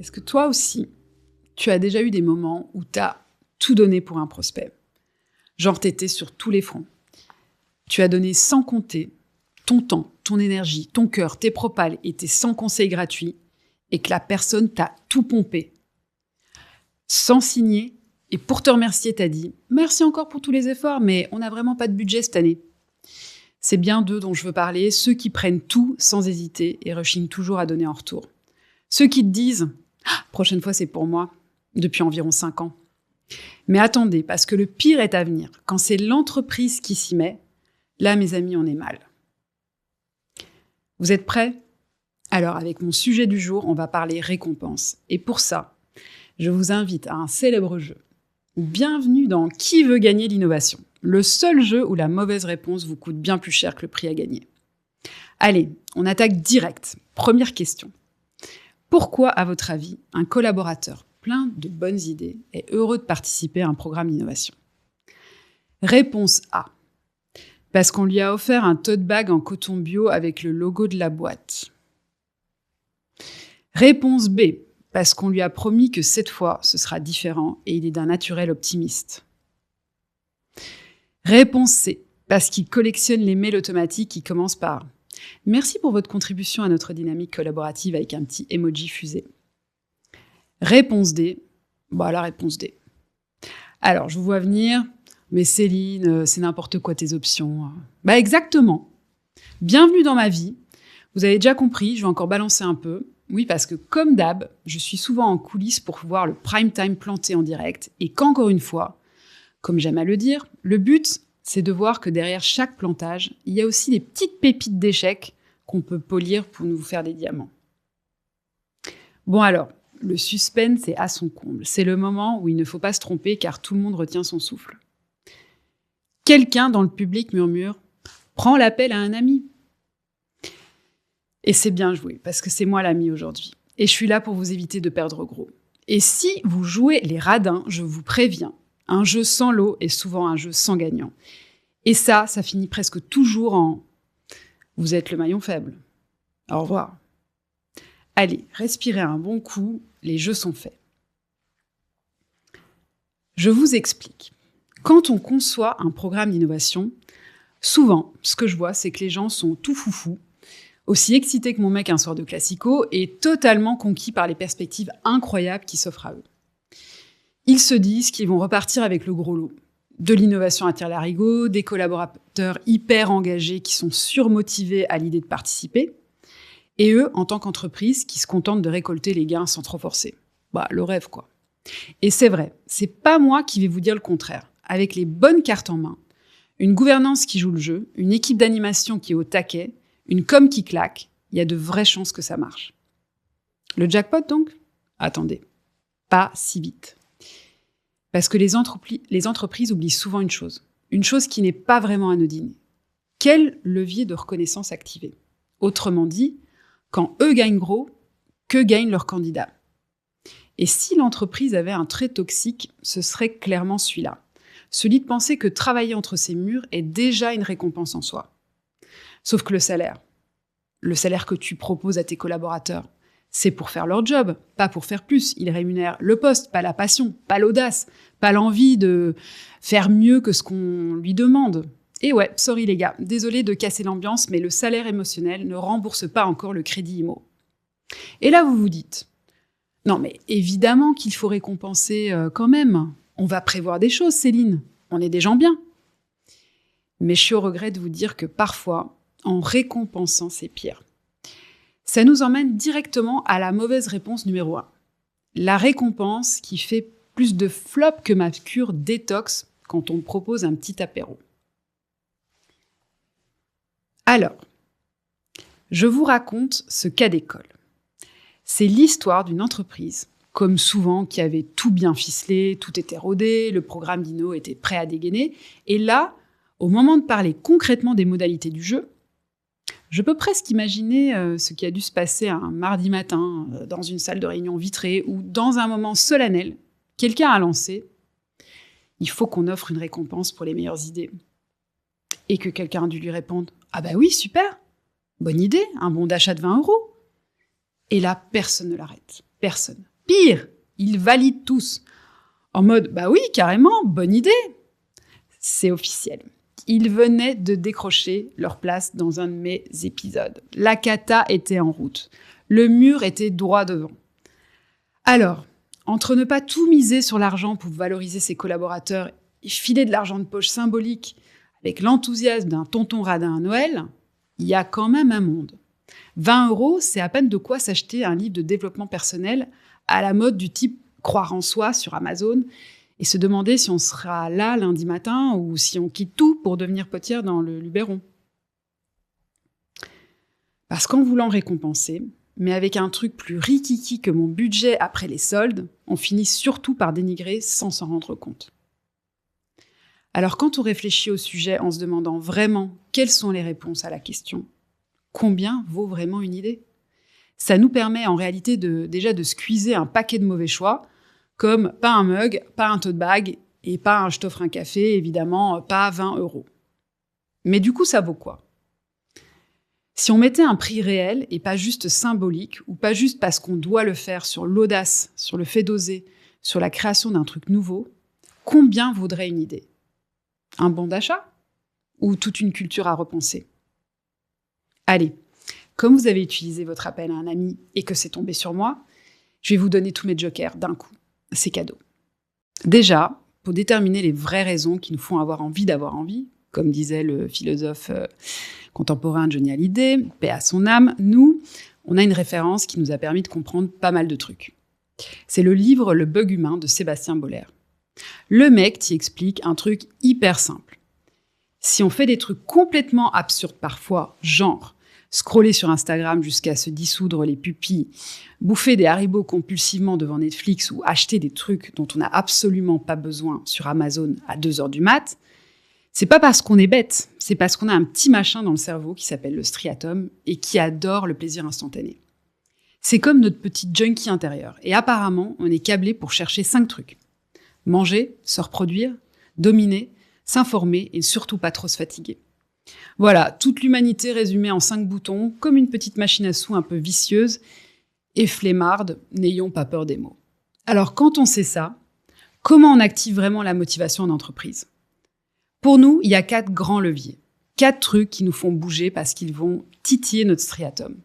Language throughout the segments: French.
est-ce que toi aussi, tu as déjà eu des moments où tu as tout donné pour un prospect? Genre, t'étais sur tous les fronts. Tu as donné sans compter ton temps, ton énergie, ton cœur, tes propals et tes 100 conseils gratuits et que la personne t'a tout pompé. Sans signer, et pour te remercier, t'as dit « Merci encore pour tous les efforts, mais on n'a vraiment pas de budget cette année. » C'est bien d'eux dont je veux parler, ceux qui prennent tout sans hésiter et rechignent toujours à donner en retour. Ceux qui te disent ah, « Prochaine fois, c'est pour moi » depuis environ 5 ans. Mais attendez, parce que le pire est à venir. Quand c'est l'entreprise qui s'y met, là, mes amis, on est mal. Vous êtes prêts? Alors, avec mon sujet du jour, on va parler récompense. Et pour ça, je vous invite à un célèbre jeu. Bienvenue dans Qui veut gagner l'innovation? Le seul jeu où la mauvaise réponse vous coûte bien plus cher que le prix à gagner. Allez, on attaque direct. Première question. Pourquoi, à votre avis, un collaborateur plein de bonnes idées est heureux de participer à un programme d'innovation? Réponse A. Parce qu'on lui a offert un tote bag en coton bio avec le logo de la boîte. Réponse B. Parce qu'on lui a promis que cette fois, ce sera différent et il est d'un naturel optimiste. Réponse C. Parce qu'il collectionne les mails automatiques qui commencent par « Merci pour votre contribution à notre dynamique collaborative » avec un petit emoji fusée. Réponse D. La réponse D. Alors, je vous vois venir, mais Céline, c'est n'importe quoi tes options. Exactement. Bienvenue dans ma vie. Vous avez déjà compris, je vais encore balancer un peu. Oui, parce que comme d'hab, je suis souvent en coulisses pour voir le prime time planté en direct et qu'encore une fois, comme j'aime à le dire, le but, c'est de voir que derrière chaque plantage, il y a aussi des petites pépites d'échecs qu'on peut polir pour nous faire des diamants. Bon alors, le suspense est à son comble. C'est le moment où il ne faut pas se tromper car tout le monde retient son souffle. Quelqu'un dans le public murmure « Prends l'appel à un ami ». Et c'est bien joué, parce que c'est moi l'ami aujourd'hui. Et je suis là pour vous éviter de perdre gros. Et si vous jouez les radins, je vous préviens, un jeu sans lot est souvent un jeu sans gagnant. Et ça finit presque toujours en « vous êtes le maillon faible ». Au revoir. Allez, respirez un bon coup, les jeux sont faits. Je vous explique. Quand on conçoit un programme d'innovation, souvent, ce que je vois, c'est que les gens sont tout foufous, aussi excités que mon mec un soir de classico et totalement conquis par les perspectives incroyables qui s'offrent à eux. Ils se disent qu'ils vont repartir avec le gros lot. De l'innovation à tire-larigot, des collaborateurs hyper engagés qui sont surmotivés à l'idée de participer, et eux, en tant qu'entreprise, qui se contentent de récolter les gains sans trop forcer. Le rêve, quoi. Et c'est vrai, c'est pas moi qui vais vous dire le contraire. Avec les bonnes cartes en main, une gouvernance qui joue le jeu, une équipe d'animation qui est au taquet, une com qui claque, il y a de vraies chances que ça marche. Le jackpot, donc? Attendez, pas si vite. Parce que les entreprises oublient souvent une chose qui n'est pas vraiment anodine. Quel levier de reconnaissance activer? Autrement dit, quand eux gagnent gros, que gagnent leurs candidats? Et si l'entreprise avait un trait toxique, ce serait clairement celui-là. Celui de penser que travailler entre ces murs est déjà une récompense en soi. Sauf que le salaire que tu proposes à tes collaborateurs, c'est pour faire leur job, pas pour faire plus. Ils rémunèrent le poste, pas la passion, pas l'audace, pas l'envie de faire mieux que ce qu'on lui demande. Et ouais, sorry les gars, désolé de casser l'ambiance, mais le salaire émotionnel ne rembourse pas encore le crédit IMO. Et là, vous vous dites, non mais évidemment qu'il faut récompenser quand même. On va prévoir des choses, Céline. On est des gens bien. Mais je suis au regret de vous dire que parfois, en récompensant, c'est pire. Ça nous emmène directement à la mauvaise réponse numéro 1. La récompense qui fait plus de flop que ma cure détox quand on me propose un petit apéro. Alors, je vous raconte ce cas d'école. C'est l'histoire d'une entreprise, comme souvent, qui avait tout bien ficelé, tout était rodé, le programme d'Inno était prêt à dégainer. Et là, au moment de parler concrètement des modalités du jeu, je peux presque imaginer ce qui a dû se passer un mardi matin dans une salle de réunion vitrée où, dans un moment solennel, quelqu'un a lancé « Il faut qu'on offre une récompense pour les meilleures idées ». Et que quelqu'un a dû lui répondre « Ah bah oui, super, bonne idée, un bon d'achat de 20 €. Et là, personne ne l'arrête. Personne. Pire, ils valident tous. En mode, bah oui, carrément, bonne idée. C'est officiel. Ils venaient de décrocher leur place dans un de mes épisodes. La cata était en route. Le mur était droit devant. Alors, entre ne pas tout miser sur l'argent pour valoriser ses collaborateurs et filer de l'argent de poche symbolique avec l'enthousiasme d'un tonton radin à Noël, il y a quand même un monde. 20 €, c'est à peine de quoi s'acheter un livre de développement personnel à la mode du type croire en soi sur Amazon et se demander si on sera là lundi matin ou si on quitte tout pour devenir potière dans le Luberon. Parce qu'en voulant récompenser, mais avec un truc plus rikiki que mon budget après les soldes, on finit surtout par dénigrer sans s'en rendre compte. Alors quand on réfléchit au sujet en se demandant vraiment quelles sont les réponses à la question, combien vaut vraiment une idée ? Ça nous permet en réalité déjà de squeezer un paquet de mauvais choix, comme pas un mug, pas un tote bag, et pas un je t'offre un café, évidemment, pas 20 €. Mais du coup, ça vaut quoi ? Si on mettait un prix réel et pas juste symbolique, ou pas juste parce qu'on doit le faire sur l'audace, sur le fait d'oser, sur la création d'un truc nouveau, combien vaudrait une idée ? Un bon d'achat ? Ou toute une culture à repenser ? Allez, comme vous avez utilisé votre appel à un ami et que c'est tombé sur moi, je vais vous donner tous mes jokers d'un coup. C'est cadeau. Déjà, pour déterminer les vraies raisons qui nous font avoir envie d'avoir envie, comme disait le philosophe contemporain Johnny Hallyday, paix à son âme, nous, on a une référence qui nous a permis de comprendre pas mal de trucs. C'est le livre Le bug humain de Sébastien Boller. Le mec t'y explique un truc hyper simple. Si on fait des trucs complètement absurdes parfois, genre scroller sur Instagram jusqu'à se dissoudre les pupilles, bouffer des Haribo compulsivement devant Netflix ou acheter des trucs dont on n'a absolument pas besoin sur Amazon à 2h du mat', c'est pas parce qu'on est bête, c'est parce qu'on a un petit machin dans le cerveau qui s'appelle le striatum et qui adore le plaisir instantané. C'est comme notre petite junkie intérieure et apparemment, on est câblé pour chercher 5 trucs. Manger, se reproduire, dominer, s'informer et surtout pas trop se fatiguer. Voilà, toute l'humanité résumée en 5 boutons, comme une petite machine à sous un peu vicieuse et flemmarde, n'ayons pas peur des mots. Alors quand on sait ça, comment on active vraiment la motivation en entreprise ? Pour nous, il y a 4 grands leviers. 4 trucs qui nous font bouger parce qu'ils vont titiller notre striatum.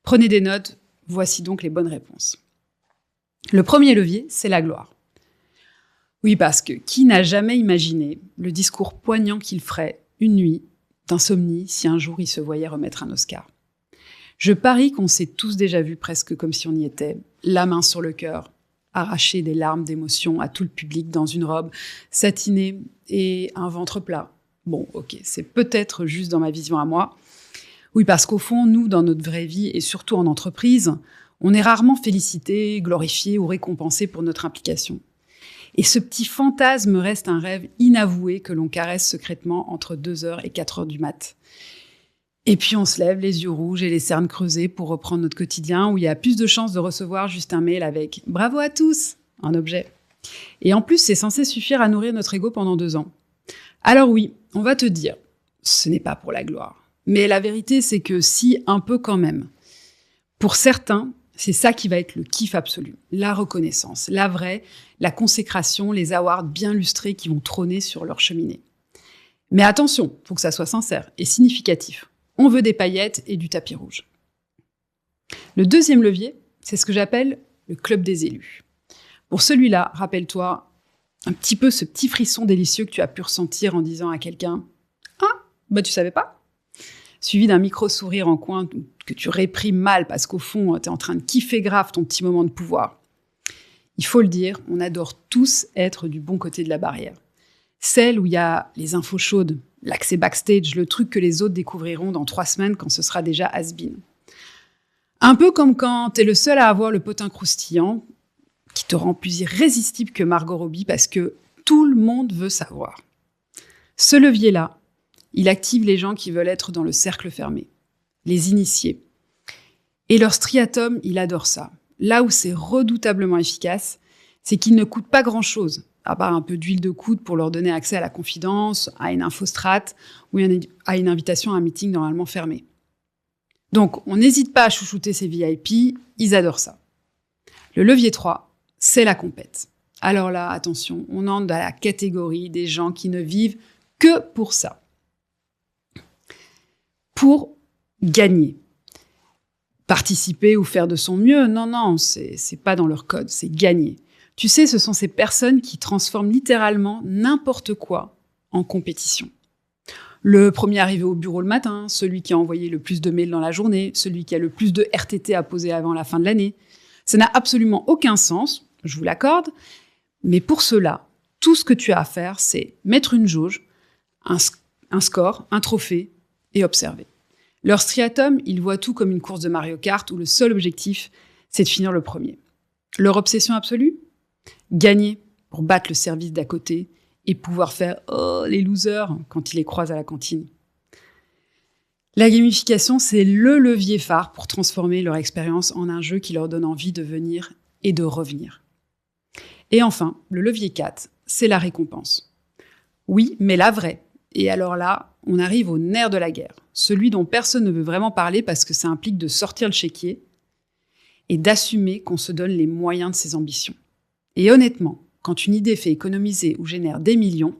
Prenez des notes, voici donc les bonnes réponses. Le premier levier, c'est la gloire. Oui, parce que qui n'a jamais imaginé le discours poignant qu'il ferait une nuit d'insomnie si un jour il se voyait remettre un Oscar. Je parie qu'on s'est tous déjà vu presque comme si on y était, la main sur le cœur, arracher des larmes d'émotion à tout le public dans une robe satinée et un ventre plat. Bon, ok, c'est peut-être juste dans ma vision à moi. Oui, parce qu'au fond, nous, dans notre vraie vie et surtout en entreprise, on est rarement félicité, glorifié ou récompensé pour notre implication. Et ce petit fantasme reste un rêve inavoué que l'on caresse secrètement entre 2h et 4h du mat'. Et puis on se lève les yeux rouges et les cernes creusées pour reprendre notre quotidien où il y a plus de chances de recevoir juste un mail avec « Bravo à tous !» un objet. Et en plus, c'est censé suffire à nourrir notre ego pendant 2 ans. Alors oui, on va te dire, ce n'est pas pour la gloire. Mais la vérité, c'est que si, un peu quand même. Pour certains, c'est ça qui va être le kiff absolu. La reconnaissance, la vraie, la consécration, les awards bien lustrés qui vont trôner sur leur cheminée. Mais attention, faut que ça soit sincère et significatif. On veut des paillettes et du tapis rouge. Le deuxième levier, c'est ce que j'appelle le club des élus. Pour celui-là, rappelle-toi un petit peu ce petit frisson délicieux que tu as pu ressentir en disant à quelqu'un « Ah, bah tu savais pas ?» suivi d'un micro-sourire en coin que tu réprimes mal parce qu'au fond, tu es en train de kiffer grave ton petit moment de pouvoir. Il faut le dire, on adore tous être du bon côté de la barrière. Celle où il y a les infos chaudes, l'accès backstage, le truc que les autres découvriront dans 3 semaines quand ce sera déjà has-been. Un peu comme quand t'es le seul à avoir le potin croustillant qui te rend plus irrésistible que Margot Robbie parce que tout le monde veut savoir. Ce levier-là, il active les gens qui veulent être dans le cercle fermé, les initiés. Et leur striatum, il adore ça. Là où c'est redoutablement efficace, c'est qu'il ne coûte pas grand-chose, à part un peu d'huile de coude pour leur donner accès à la confidence, à une infostrate ou à une invitation à un meeting normalement fermé. Donc, on n'hésite pas à chouchouter ces VIP, ils adorent ça. Le levier 3, c'est la compète. Alors là, attention, on entre dans la catégorie des gens qui ne vivent que pour ça. Pour gagner. Participer ou faire de son mieux, non, c'est pas dans leur code, c'est gagner. Tu sais, ce sont ces personnes qui transforment littéralement n'importe quoi en compétition. Le premier arrivé au bureau le matin, celui qui a envoyé le plus de mails dans la journée, celui qui a le plus de RTT à poser avant la fin de l'année. Ça n'a absolument aucun sens, je vous l'accorde, mais pour cela, tout ce que tu as à faire, c'est mettre une jauge, un score, un trophée et observer. Leur striatum, ils voient tout comme une course de Mario Kart où le seul objectif, c'est de finir le premier. Leur obsession absolue ? Gagner pour battre le service d'à côté et pouvoir faire « Oh, les losers » quand ils les croisent à la cantine. La gamification, c'est le levier phare pour transformer leur expérience en un jeu qui leur donne envie de venir et de revenir. Et enfin, le levier 4, c'est la récompense. Oui, mais la vraie. Et alors là, on arrive au nerf de la guerre, celui dont personne ne veut vraiment parler parce que ça implique de sortir le chéquier et d'assumer qu'on se donne les moyens de ses ambitions. Et honnêtement, quand une idée fait économiser ou génère des millions,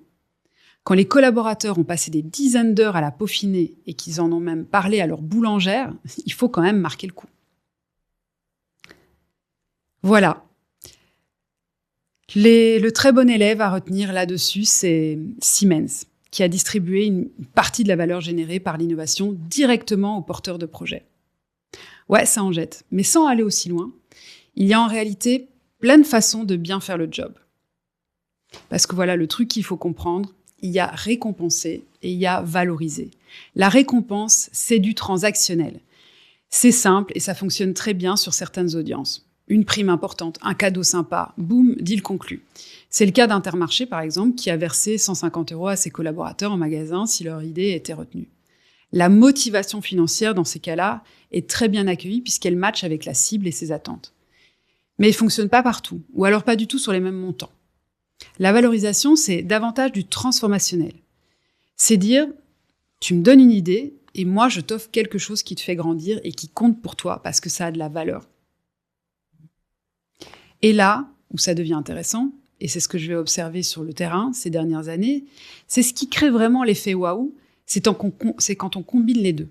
quand les collaborateurs ont passé des dizaines d'heures à la peaufiner et qu'ils en ont même parlé à leur boulangère, il faut quand même marquer le coup. Voilà. Le très bon élève à retenir là-dessus, c'est Siemens, qui a distribué une partie de la valeur générée par l'innovation directement aux porteurs de projets. Ouais, ça en jette, mais sans aller aussi loin, il y a en réalité plein de façons de bien faire le job. Parce que voilà, le truc qu'il faut comprendre, il y a récompenser et il y a valoriser. La récompense, c'est du transactionnel. C'est simple et ça fonctionne très bien sur certaines audiences. Une prime importante, un cadeau sympa, boum, deal conclu. C'est le cas d'Intermarché, par exemple, qui a versé 150 € à ses collaborateurs en magasin si leur idée était retenue. La motivation financière, dans ces cas-là, est très bien accueillie puisqu'elle matche avec la cible et ses attentes. Mais elle ne fonctionne pas partout, ou alors pas du tout sur les mêmes montants. La valorisation, c'est davantage du transformationnel. C'est dire, tu me donnes une idée et moi, je t'offre quelque chose qui te fait grandir et qui compte pour toi parce que ça a de la valeur. Et là où ça devient intéressant, et c'est ce que je vais observer sur le terrain ces dernières années, c'est ce qui crée vraiment l'effet waouh, c'est quand on combine les deux.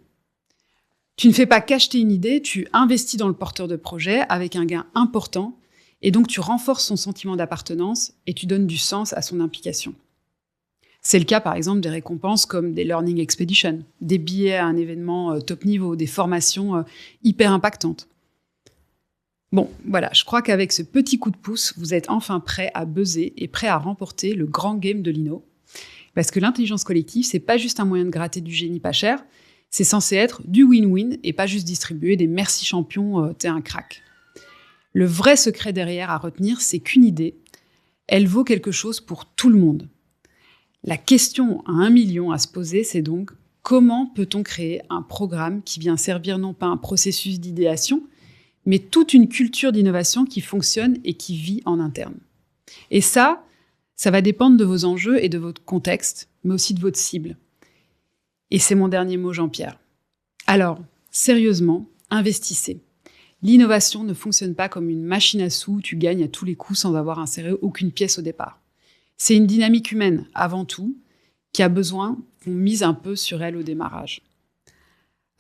Tu ne fais pas qu'acheter une idée, tu investis dans le porteur de projet avec un gain important, et donc tu renforces son sentiment d'appartenance et tu donnes du sens à son implication. C'est le cas par exemple des récompenses comme des Learning Expeditions, des billets à un événement top niveau, des formations hyper impactantes. Bon, voilà, je crois qu'avec ce petit coup de pouce, vous êtes enfin prêt à buzzer et prêt à remporter le grand game de l'INO. Parce que l'intelligence collective, c'est pas juste un moyen de gratter du génie pas cher, c'est censé être du win-win et pas juste distribuer des merci champions, t'es un crack. Le vrai secret derrière à retenir, c'est qu'une idée, elle vaut quelque chose pour tout le monde. La question à 1 million à se poser, c'est donc comment peut-on créer un programme qui vient servir non pas un processus d'idéation, mais toute une culture d'innovation qui fonctionne et qui vit en interne. Et ça va dépendre de vos enjeux et de votre contexte, mais aussi de votre cible. Et c'est mon dernier mot, Jean-Pierre. Alors, sérieusement, investissez. L'innovation ne fonctionne pas comme une machine à sous où tu gagnes à tous les coups sans avoir inséré aucune pièce au départ. C'est une dynamique humaine, avant tout, qui a besoin qu'on mise un peu sur elle au démarrage.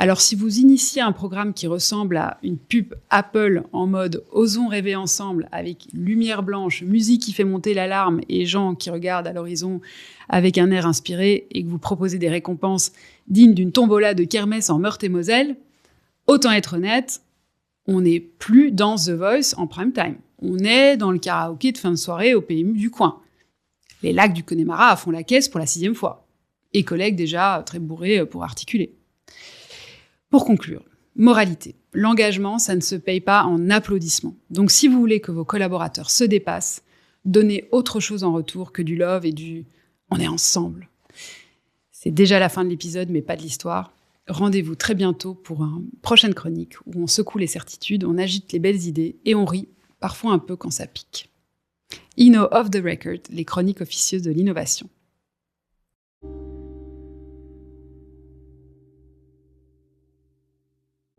Alors, si vous initiez un programme qui ressemble à une pub Apple en mode « Osons rêver ensemble » avec lumière blanche, musique qui fait monter l'alarme et gens qui regardent à l'horizon avec un air inspiré et que vous proposez des récompenses dignes d'une tombola de kermesse en Meurthe-et-Moselle, autant être honnête, on n'est plus dans The Voice en prime time. On est dans le karaoké de fin de soirée au PMU du coin. Les lacs du Connemara font la caisse pour la 6e fois. Et collègues déjà très bourrés pour articuler. Pour conclure, moralité. L'engagement, ça ne se paye pas en applaudissements. Donc si vous voulez que vos collaborateurs se dépassent, donnez autre chose en retour que du love et du « on est ensemble ». C'est déjà la fin de l'épisode, mais pas de l'histoire. Rendez-vous très bientôt pour une prochaine chronique où on secoue les certitudes, on agite les belles idées et on rit, parfois un peu quand ça pique. Inno Off the Record, les chroniques officieuses de l'innovation.